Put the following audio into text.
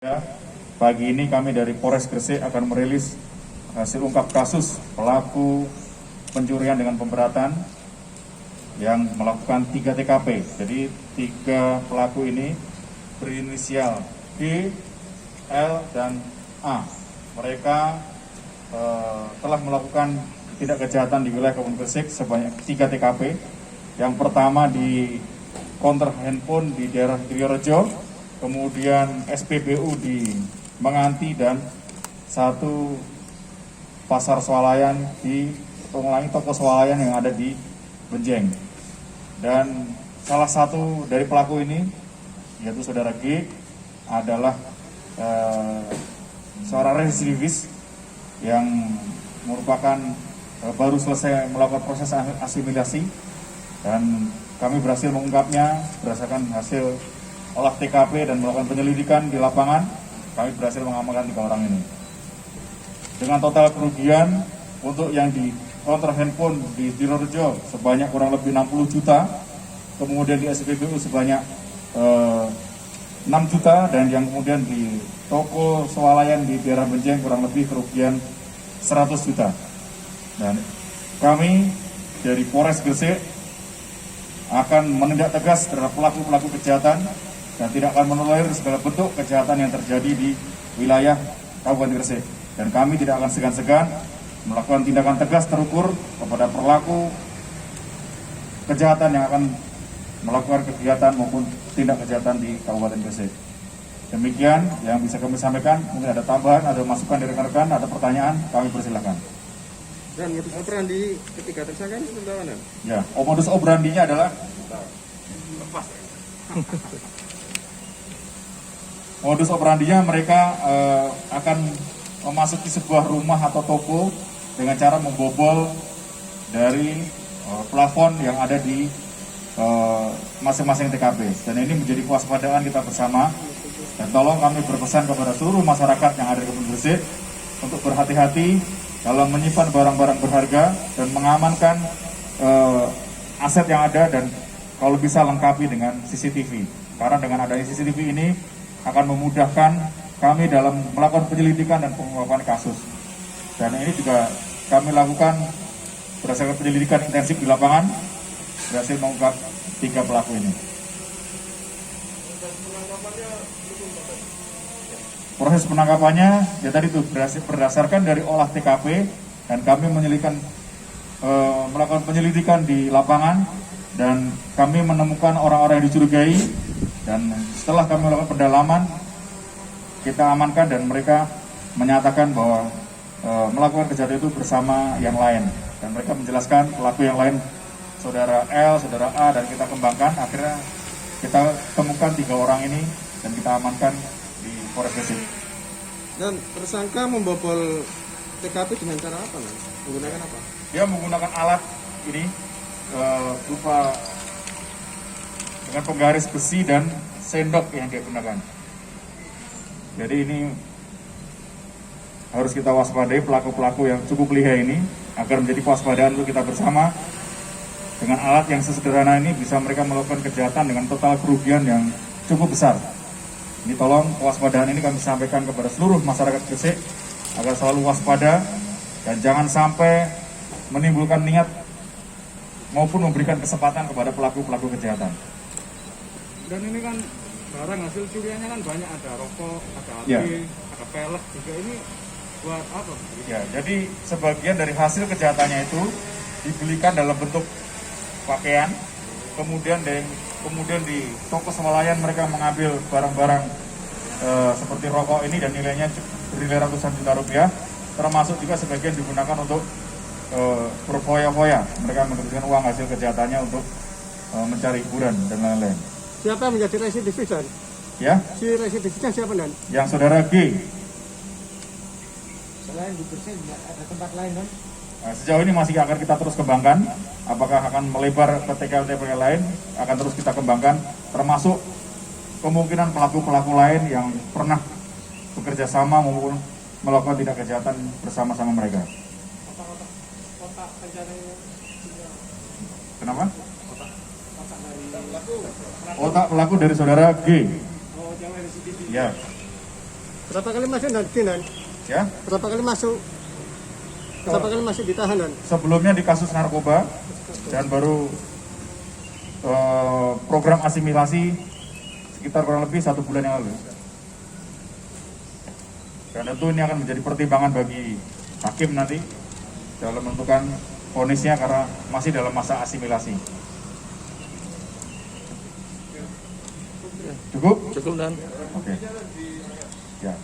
Ya, pagi ini kami dari Polres Gresik akan merilis hasil ungkap kasus pelaku pencurian dengan pemberatan yang melakukan 3 TKP. Jadi 3 pelaku ini berinisial G, L, dan A. Mereka telah melakukan tindak kejahatan di wilayah Kabupaten Gresik sebanyak 3 TKP. Yang pertama di counter handphone di daerah Triorejo, kemudian SPBU di Menganti, dan 1 pasar swalayan di toko swalayan yang ada di Benjeng. Dan salah satu dari pelaku ini, yaitu saudara G, adalah seorang residivis yang merupakan baru selesai melakukan proses asimilasi, dan kami berhasil mengungkapnya berdasarkan hasil olah TKP dan melakukan penyelidikan di lapangan. Kami berhasil mengamankan 3 orang ini dengan total kerugian untuk yang di counter handphone di Triorejo sebanyak kurang lebih 60 juta, kemudian di SPBU sebanyak 6 juta, dan yang kemudian di toko swalayan di daerah Benjeng kurang lebih kerugian 100 juta. Dan kami dari Polres Gresik akan menindak tegas terhadap pelaku-pelaku kejahatan dan tidak akan menolerir segala bentuk kejahatan yang terjadi di wilayah Kabupaten Gresik. Dan kami tidak akan segan-segan melakukan tindakan tegas terukur kepada pelaku kejahatan yang akan melakukan kegiatan maupun tindak kejahatan di Kabupaten Gresik. Demikian yang bisa kami sampaikan. Mungkin ada tambahan, ada masukan dari rekan-rekan, ada pertanyaan, kami persilakan. Dan modus operandi ketiga tersangka ini tentang mana? Ya, modus operandinya adalah modus operandinya mereka akan memasuki sebuah rumah atau toko dengan cara membobol dari plafon yang ada di masing-masing TKP. Dan ini menjadi kewaspadaan kita bersama. Dan tolong kami berpesan kepada seluruh masyarakat yang ada di Kabupaten Gresik untuk berhati-hati dalam menyimpan barang-barang berharga dan mengamankan aset yang ada, dan kalau bisa lengkapi dengan CCTV. Karena dengan adanya CCTV ini akan memudahkan kami dalam melakukan penyelidikan dan pengungkapan kasus. Dan ini juga kami lakukan berdasarkan penyelidikan intensif di lapangan, berhasil mengungkap 3 pelaku ini. Proses penangkapannya ya tadi itu berdasarkan dari olah TKP, dan kami melakukan penyelidikan di lapangan, dan kami menemukan orang-orang yang dicurigai, dan setelah kami melakukan pendalaman kita amankan, dan mereka menyatakan bahwa melakukan kejahatan itu bersama yang lain, dan mereka menjelaskan pelaku yang lain saudara L, saudara A, dan kita kembangkan. Akhirnya kita temukan 3 orang ini dan kita amankan di Polres Gresik. Dan tersangka membobol TKP dengan cara apa? Menggunakan apa? Dia menggunakan alat ini berupa dengan penggaris besi dan sendok yang dia gunakan. Jadi ini harus kita waspadai pelaku-pelaku yang cukup lihai ini, agar menjadi kewaspadaan untuk kita bersama. Dengan alat yang sesederhana ini bisa mereka melakukan kejahatan dengan total kerugian yang cukup besar. Ini tolong kewaspadaan ini kami sampaikan kepada seluruh masyarakat Gresik agar selalu waspada dan jangan sampai menimbulkan niat maupun memberikan kesempatan kepada pelaku-pelaku kejahatan. Dan ini kan barang hasil curiannya kan banyak, ada rokok, ada HP, Ya. ada pelek juga. Ini buat apa? Ya, jadi sebagian dari hasil kejahatannya itu dibelikan dalam bentuk pakaian, kemudian di toko swalayan mereka mengambil barang-barang seperti rokok ini dan nilainya bernilai ratusan juta rupiah, termasuk juga sebagian digunakan untuk berfoya-foya. Mereka menggunakan uang hasil kejahatannya untuk mencari hiburan dan lain-lain. Siapa yang menjadi residivis, Dan? Ya, Si residivisnya siapa, Dan? yang saudara G. Selain di Gresik ada tempat lain, Dan? Nah, sejauh ini masih akan kita terus kembangkan. Apakah akan melebar ke TKP lain, akan terus kita kembangkan, termasuk kemungkinan pelaku-pelaku lain yang pernah bekerja sama maupun melakukan tindak kejahatan bersama-sama mereka. Otak rencananya. Kenapa? Otak dari Otak pelaku dari saudara G. yang residivis. Ya. Berapa kali masuk dan Ya, berapa kali masuk? Berapa kali masuk ditahan dan? sebelumnya di kasus narkoba dan baru program asimilasi sekitar kurang lebih 1 bulan yang lalu. Dan tentu ini akan menjadi pertimbangan bagi hakim nanti dalam menentukan vonisnya karena masih dalam masa asimilasi. Cukup? Cukup dan Oke. Ya.